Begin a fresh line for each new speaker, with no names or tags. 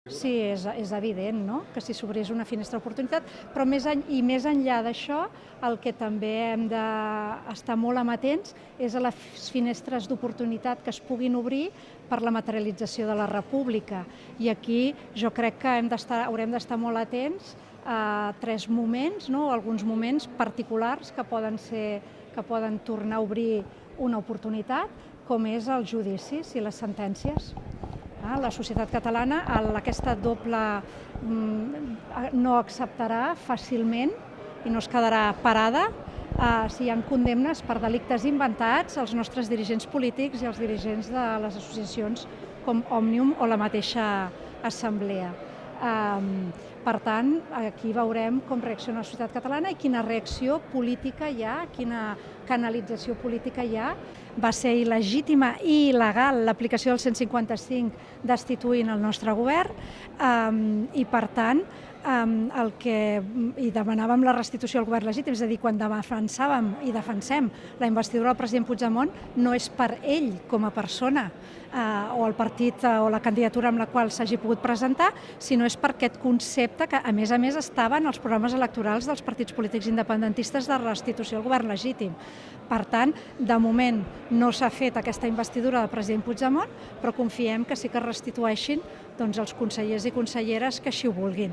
Sí, és evident, no?, que si s'obrís una finestra d'oportunitat, però més enllà d'això, el que també hem d'estar molt amatents és a les finestres d'oportunitat que es puguin obrir per la materialització de la República. I aquí jo crec que haurem d'estar molt atents a tres moments, no?, alguns moments particulars que poden tornar a obrir una oportunitat, com és els judicis i les sentències. La societat catalana aquesta doble no acceptarà fàcilment i no es quedarà parada si hi ha condemnes per delictes inventats als nostres dirigents polítics i als dirigents de les associacions com Òmnium o la mateixa Assemblea. Per tant, aquí veurem com reacciona la societat catalana i quina reacció política hi ha, quina canalització política hi ha. Va ser il·legítima i il·legal l'aplicació del 155 destituint el nostre govern i, per tant, i demanàvem la restitució al govern legítim, és a dir, quan defensàvem i defensem la investidura del president Puigdemont, no és per ell com a persona o el partit o la candidatura amb la qual s'hagi pogut presentar, sinó és per aquest concepte que, a més, estava en els programes electorals dels partits polítics independentistes de restitució al govern legítim. Per tant, de moment no s'ha fet aquesta investidura del president Puigdemont, però confiem que sí que es restitueixin els consellers i conselleres que així ho vulguin.